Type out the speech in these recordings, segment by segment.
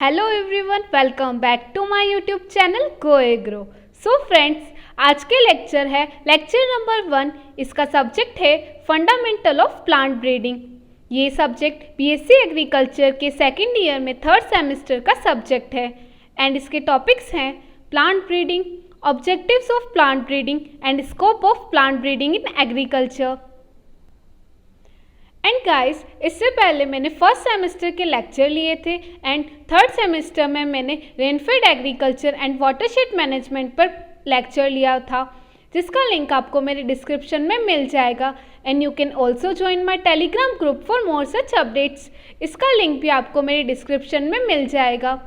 Hello everyone, welcome back to my YouTube channel go agro. So friends, आज के lecture है lecture number 1। इसका subject है fundamental of plant breeding. ये subject BSc agriculture के second year में third semester का सब्जेक्ट है एंड इसके टॉपिक्स हैं plant breeding, objectives of plant breeding and scope of plant breeding in agriculture. And guys, इससे पहले मैंने फर्स्ट सेमेस्टर के लेक्चर लिए थे एंड थर्ड सेमेस्टर में मैंने rainfed agriculture and watershed management पर लेक्चर लिया था, जिसका लिंक आपको मेरे डिस्क्रिप्शन में मिल जाएगा। And you can also join my Telegram group for more such updates. इसका लिंक भी आपको मेरे डिस्क्रिप्शन में मिल जाएगा।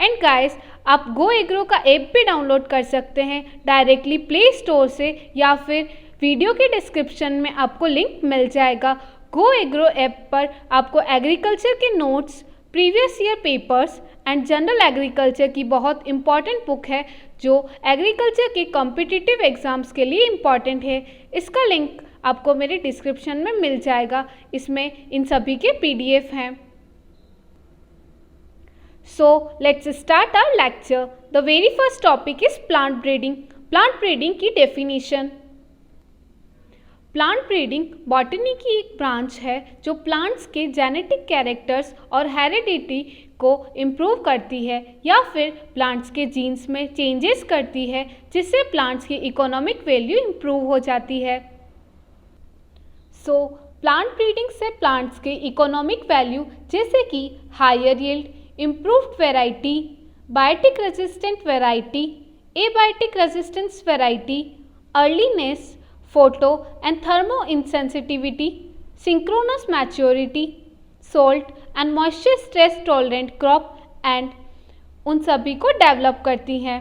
एंड गाइस, आप गो एग्रो का ऐप भी डाउनलोड कर सकते हैं डायरेक्टली प्ले स्टोर से, या फिर वीडियो के डिस्क्रिप्शन में आपको लिंक मिल जाएगा। गो एग्रो ऐप पर आपको एग्रीकल्चर के notes, previous year papers and general agriculture की बहुत इंपॉर्टेंट बुक है जो एग्रीकल्चर के कॉम्पिटिटिव एग्जाम्स के लिए इम्पॉर्टेंट है। इसका लिंक आपको मेरे डिस्क्रिप्शन में मिल जाएगा। इसमें इन सभी के पीडीएफ हैं। So let's start our lecture. The very first topic is plant breeding. Plant breeding की डेफिनेशन। प्लांट ब्रीडिंग बॉटनी की एक ब्रांच है जो प्लांट्स के जेनेटिक कैरेक्टर्स और हेरिडिटी को इम्प्रूव करती है या फिर प्लांट्स के जीन्स में चेंजेस करती है, जिससे प्लांट्स की इकोनॉमिक वैल्यू इम्प्रूव हो जाती है। सो प्लांट ब्रीडिंग से प्लांट्स के इकोनॉमिक वैल्यू जैसे कि higher yield, improved variety, biotic resistant variety, abiotic resistance variety, earliness, photo and thermo insensitivity, synchronous maturity, salt and moisture stress tolerant crop and उन सभी को डेवलप करती हैं।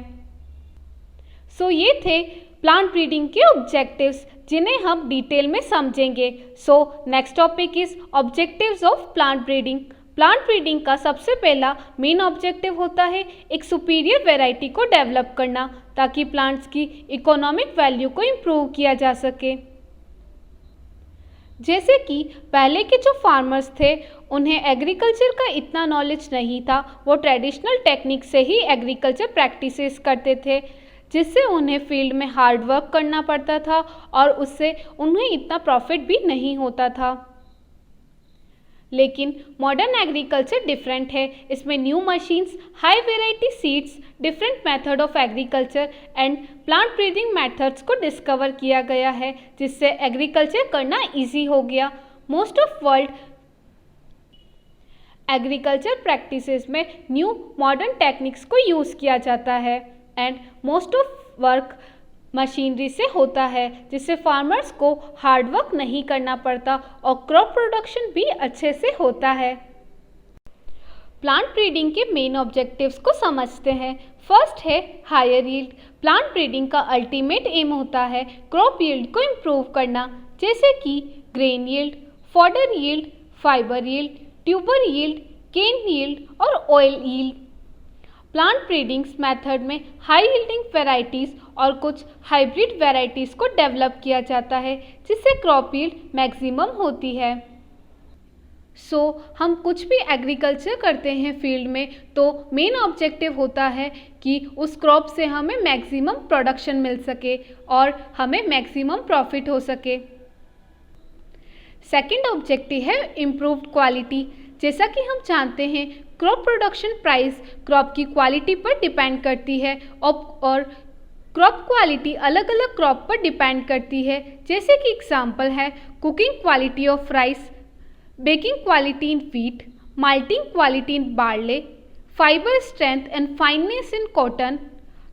सो ये थे प्लांट ब्रीडिंग के ऑब्जेक्टिव्स, जिन्हें हम डिटेल में समझेंगे। So next topic is objectives of plant breeding. Plant breeding का सबसे पहला मेन ऑब्जेक्टिव होता है एक सुपीरियर वैरायटी को डेवलप करना, ताकि प्लांट्स की इकोनॉमिक वैल्यू को इम्प्रूव किया जा सके। जैसे कि पहले के जो फार्मर्स थे, उन्हें एग्रीकल्चर का इतना नॉलेज नहीं था। वो ट्रेडिशनल टेक्निक से ही एग्रीकल्चर प्रैक्टिसेस करते थे, जिससे उन्हें फील्ड में हार्ड वर्क करना पड़ता था और उससे उन्हें इतना प्रॉफिट भी नहीं होता था। लेकिन मॉडर्न एग्रीकल्चर डिफरेंट है। इसमें new machines, high variety seeds, different method of agriculture and plant breeding methods को डिस्कवर किया गया है, जिससे एग्रीकल्चर करना इजी हो गया। Most of world agriculture practices में न्यू मॉडर्न टेक्निक्स को यूज़ किया जाता है and most of work machinery से होता है, जिससे फार्मर्स को हार्ड वर्क नहीं करना पड़ता और क्रॉप प्रोडक्शन भी अच्छे से होता है। प्लांट ब्रीडिंग के मेन ऑब्जेक्टिव्स को समझते हैं। फर्स्ट है हायर यील्ड। प्लांट ब्रीडिंग का अल्टीमेट एम होता है क्रॉप यील्ड को इम्प्रूव करना, जैसे कि grain yield, fodder yield, fibre yield, tuber yield, cane yield और oil yield. Plant breeding's method में हाई यील्डिंग वेराइटीज़ और कुछ हाइब्रिड वेराइटीज़ को डेवलप किया जाता है, जिससे क्रॉप यील्ड मैक्सिमम होती है। सो हम कुछ भी एग्रीकल्चर करते हैं फील्ड में, तो मेन ऑब्जेक्टिव होता है कि उस क्रॉप से हमें मैक्सिमम प्रोडक्शन मिल सके और हमें मैक्सिमम प्रॉफिट हो सके। सेकेंड ऑब्जेक्टिव है इम्प्रूव्ड क्वालिटी। जैसा कि हम जानते हैं, क्रॉप प्रोडक्शन प्राइस क्रॉप की क्वालिटी पर डिपेंड करती है और क्रॉप क्वालिटी अलग अलग क्रॉप पर डिपेंड करती है। जैसे कि एग्जांपल है cooking quality of rice, baking quality in wheat, malting quality in barley, fibre strength and fineness in cotton,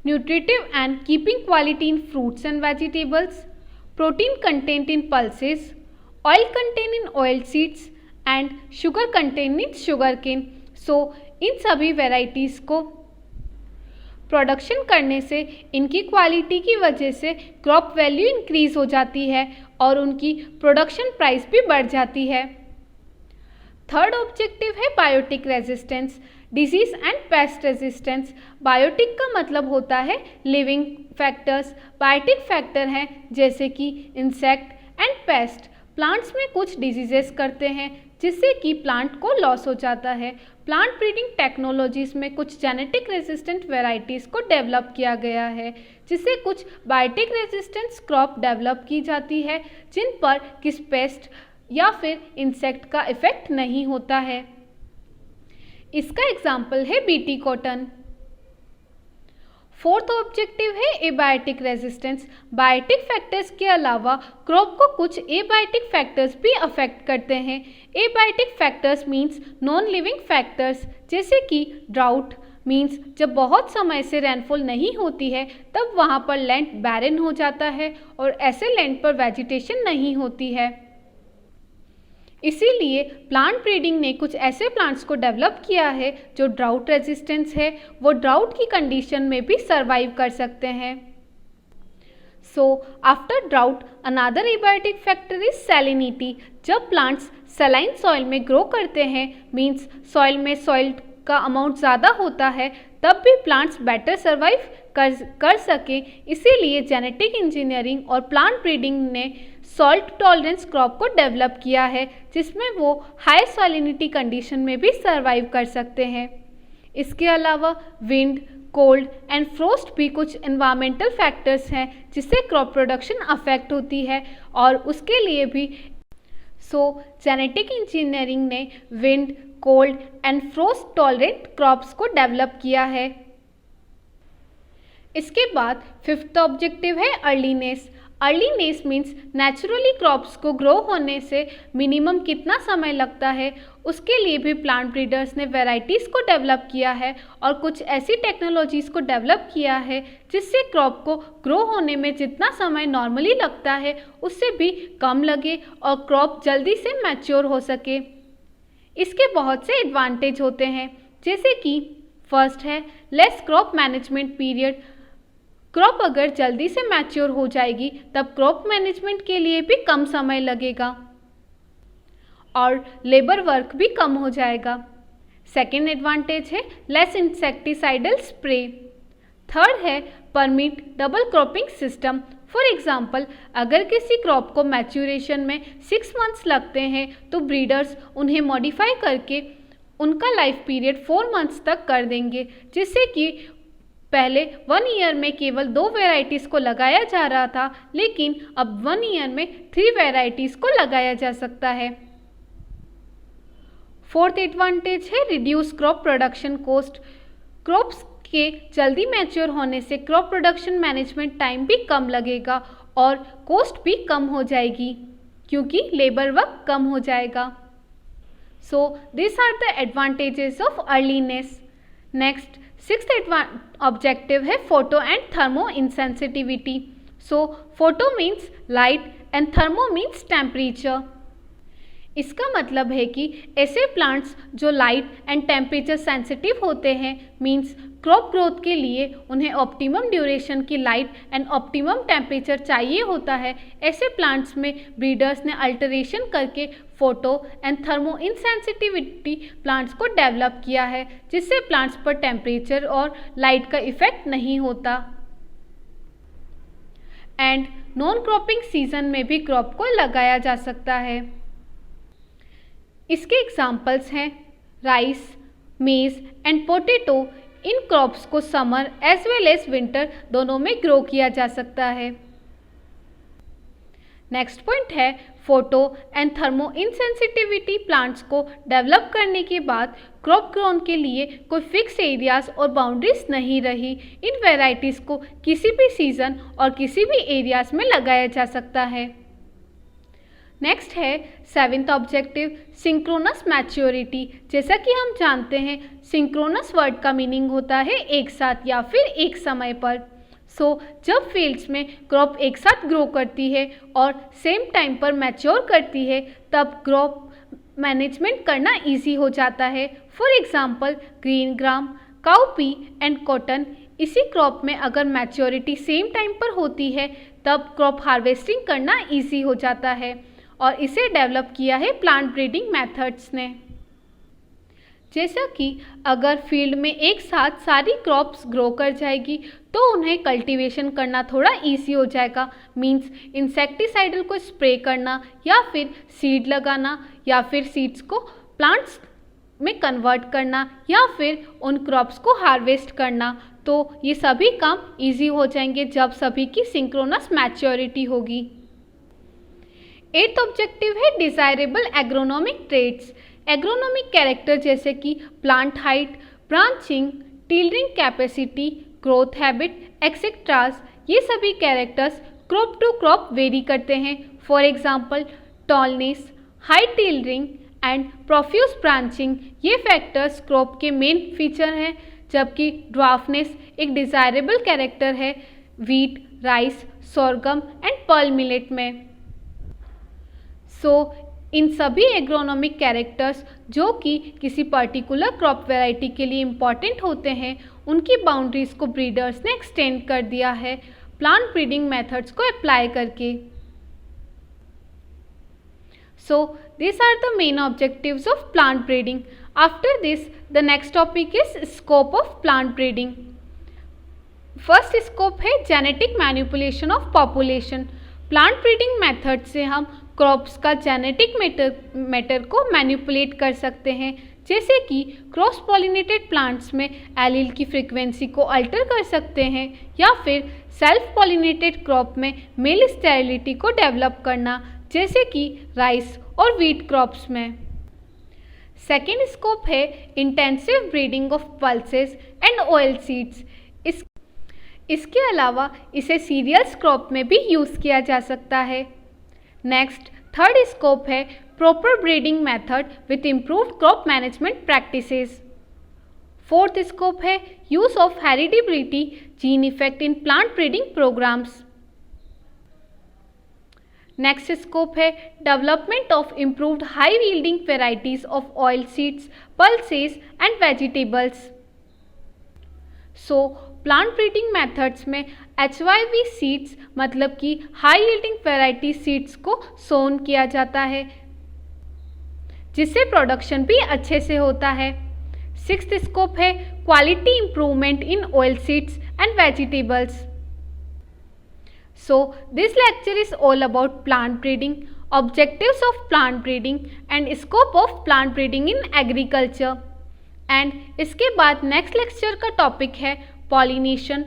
nutritive and keeping quality in fruits and vegetables, protein content in pulses, oil content in oil seeds and sugar content in sugar cane. So इन सभी varieties को production करने से इनकी quality की वजह से crop value increase हो जाती है और उनकी प्रोडक्शन प्राइस भी बढ़ जाती है। थर्ड ऑब्जेक्टिव है biotic resistance, disease and pest resistance. Biotic का मतलब होता है लिविंग फैक्टर्स। बायोटिक फैक्टर हैं जैसे कि इंसेक्ट एंड पेस्ट। प्लांट्स में कुछ डिजीजेस करते हैं, जिससे कि प्लांट को लॉस हो जाता है। प्लांट ब्रीडिंग टेक्नोलॉजीज़ में कुछ जेनेटिक रेजिस्टेंट वेराइटीज़ को डेवलप किया गया है, जिससे कुछ बायोटिक रेजिस्टेंस क्रॉप डेवलप की जाती है जिन पर किस पेस्ट या फिर इंसेक्ट का इफेक्ट नहीं होता है। इसका एग्जाम्पल है बीटी कॉटन। फोर्थ ऑब्जेक्टिव है एबायोटिक रेजिस्टेंस। बायोटिक फैक्टर्स के अलावा क्रॉप को कुछ एबायोटिक फैक्टर्स भी अफेक्ट करते हैं। Abiotic factors means non living factors, जैसे कि ड्राउट मींस जब बहुत समय से रेनफॉल नहीं होती है तब वहाँ पर लैंड बैरन हो जाता है और ऐसे लैंड पर वेजिटेशन नहीं होती है। इसीलिए प्लांट ब्रीडिंग ने कुछ ऐसे प्लांट्स को डेवलप किया है जो ड्राउट रेजिस्टेंस है, वो ड्राउट की कंडीशन में भी सरवाइव कर सकते हैं। So after drought another abiotic factor is salinity. जब प्लांट्स सलाइन सॉइल में ग्रो करते हैं मींस सॉइल में सॉइल का अमाउंट ज़्यादा होता है, तब भी प्लांट्स बेटर सर्वाइव कर सकें। इसीलिए जेनेटिक इंजीनियरिंग और प्लांट ब्रीडिंग ने सॉल्ट टॉलरेंस क्रॉप को डेवलप किया है, जिसमें वो हाई सैलिनिटी कंडीशन में भी सर्वाइव कर सकते हैं। इसके अलावा विंड, कोल्ड एंड फ्रोस्ट भी कुछ एनवायरमेंटल फैक्टर्स हैं जिससे क्रॉप प्रोडक्शन अफेक्ट होती है और उसके लिए भी जेनेटिक इंजीनियरिंग ने wind, cold and frost tolerant crops को डेवलप किया है। इसके बाद फिफ्थ ऑब्जेक्टिव है अर्लीनेस। अर्लीनेस मीन्स नेचुरली क्रॉप्स को ग्रो होने से मिनिमम कितना समय लगता है, उसके लिए भी प्लांट ब्रीडर्स ने वैरायटीज़ को डेवलप किया है और कुछ ऐसी टेक्नोलॉजीज़ को डेवलप किया है जिससे क्रॉप को ग्रो होने में जितना समय नॉर्मली लगता है उससे भी कम लगे और क्रॉप जल्दी से मैच्योर हो सके। इसके बहुत से एडवांटेज होते हैं, जैसे कि फर्स्ट है less crop management period. Crop अगर जल्दी से मैच्योर हो जाएगी तब क्रॉप मैनेजमेंट के लिए भी कम समय लगेगा और लेबर वर्क भी कम हो जाएगा। सेकेंड एडवांटेज है लेस इंसेक्टिसाइडल स्प्रे। थर्ड है permit double cropping system. For example, अगर किसी क्रॉप को मैच्योरेशन में 6 मंथ्स लगते हैं तो ब्रीडर्स उन्हें मॉडिफाई करके उनका लाइफ पीरियड 4 मंथ्स तक कर देंगे, जिससे कि पहले 1 ईयर में केवल 2 वेराइटीज़ को लगाया जा रहा था, लेकिन अब 1 ईयर में 3 वेराइटीज़ को लगाया जा सकता है। फोर्थ एडवांटेज है reduce crop production cost. Crops के जल्दी मैच्योर होने से क्रॉप प्रोडक्शन मैनेजमेंट टाइम भी कम लगेगा और कॉस्ट भी कम हो जाएगी क्योंकि लेबर वर्क कम हो जाएगा। So this are the advantages of earliness. Next sixth objective है photo and thermo insensitivity. So photo means light and thermo means temperature. इसका मतलब है कि ऐसे प्लांट्स जो लाइट एंड टेम्परेचर सेंसिटिव होते हैं मीन्स क्रॉप ग्रोथ के लिए उन्हें ऑप्टिमम ड्यूरेशन की लाइट एंड ऑप्टिमम टेम्परेचर चाहिए होता है। ऐसे प्लांट्स में ब्रीडर्स ने अल्टरेशन करके photo and thermo insensitivity plants को डेवलप किया है, जिससे प्लांट्स पर टेम्परेचर और लाइट का इफेक्ट नहीं होता। एंड नॉन क्रॉपिंग सीजन में भी क्रॉप को लगाया जा सकता है। इसके एग्जाम्पल्स हैं राइस, मेज एंड पोटैटो। इन क्रॉप्स को summer as well as winter दोनों में ग्रो किया जा सकता है। नेक्स्ट पॉइंट है photo and thermo insensitivity plants को डेवलप करने के बाद क्रॉप ग्रोन के लिए कोई फिक्स एरियाज और बाउंड्रीज नहीं रही। इन वेराइटीज़ को किसी भी सीजन और किसी भी एरियाज में लगाया जा सकता है। नेक्स्ट है सेवेंथ ऑब्जेक्टिव सिंक्रोनस मैच्योरिटी। जैसा कि हम जानते हैं सिंक्रोनस वर्ड का मीनिंग होता है एक साथ या फिर एक समय पर। जब फील्ड्स में क्रॉप एक साथ ग्रो करती है और सेम टाइम पर मैच्योर करती है तब क्रॉप मैनेजमेंट करना इजी हो जाता है। For example green gram, cowpea and cotton. इसी क्रॉप में अगर मैच्योरिटी सेम टाइम पर होती है तब क्रॉप हार्वेस्टिंग करना इजी हो जाता है और इसे डेवलप किया है प्लांट ब्रीडिंग मेथड्स ने। जैसा कि अगर फील्ड में एक साथ सारी क्रॉप्स ग्रो कर जाएगी तो उन्हें कल्टीवेशन करना थोड़ा इजी हो जाएगा। मींस इंसेक्टिसाइडल को स्प्रे करना या फिर सीड लगाना या फिर सीड्स को प्लांट्स में कन्वर्ट करना या फिर उन क्रॉप्स को हार्वेस्ट करना। तो ये सभी काम इजी हो जाएंगे जब सभी की सिंक्रोनस मैच्योरिटी होगी। 8th ऑब्जेक्टिव है desirable agronomic traits. Agronomic character जैसे कि plant height, branching, tillering capacity, growth habit etcetera, ये सभी characters crop to crop vary करते हैं। For example tallness, high tillering and profuse branching ये फैक्टर्स क्रॉप के मेन फीचर हैं, जबकि ड्वार्फनेस एक डिज़ायरेबल कैरेक्टर है wheat, rice, sorghum and pearl millet में। इन सभी एग्रोनॉमिक कैरेक्टर्स जो कि किसी पर्टिकुलर क्रॉप वैरायटी के लिए इम्पॉर्टेंट होते हैं, उनकी बाउंड्रीज को ब्रीडर्स ने एक्सटेंड कर दिया है प्लांट ब्रीडिंग मेथड्स को अप्लाई करके। These are the main objectives of plant breeding. After this, the next topic is scope of plant breeding. First scope है genetic manipulation of population. Plant breeding method से हम crops का genetic matter को manipulate कर सकते हैं, जैसे कि क्रॉस पॉलिनेटेड प्लांट्स में एलील की फ्रीक्वेंसी को अल्टर कर सकते हैं या फिर सेल्फ पॉलिनेटेड क्रॉप में मेल स्टेरिलिटी को डेवलप करना, जैसे कि राइस और वीट क्रॉप्स में। सेकेंड स्कोप है intensive breeding of pulses and oil seeds. इसके अलावा इसे सीरियल्स क्रॉप में भी यूज़ किया जा सकता है। नेक्स्ट थर्ड स्कोप है proper breeding method with improved crop management practices. Fourth scope है use of heritability gene effect in plant breeding programs. Next scope है development of improved high yielding varieties of oil seeds, pulses and vegetables. Plant breeding methods में HYV seeds मतलब कि high yielding variety seeds को सोन किया जाता है, जिससे production भी अच्छे से होता है। सिक्स्थ स्कोप है quality improvement in oil seeds and vegetables. This lecture is all about plant breeding, objectives of plant breeding and scope of plant breeding in agriculture. And इसके बाद नेक्स्ट लेक्चर का topic है pollination,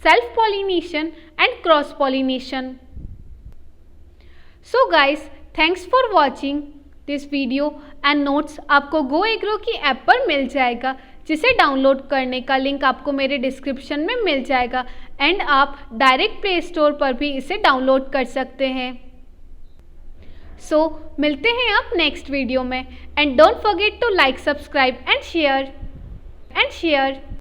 self pollination and cross pollination. Guys, thanks for watching this video and notes आपको गो agro की app पर मिल जाएगा, जिसे download करने का लिंक आपको मेरे डिस्क्रिप्शन में मिल जाएगा एंड आप डायरेक्ट प्ले स्टोर पर भी इसे डाउनलोड कर सकते हैं। मिलते हैं आप नेक्स्ट वीडियो में and don't forget to like, subscribe and share.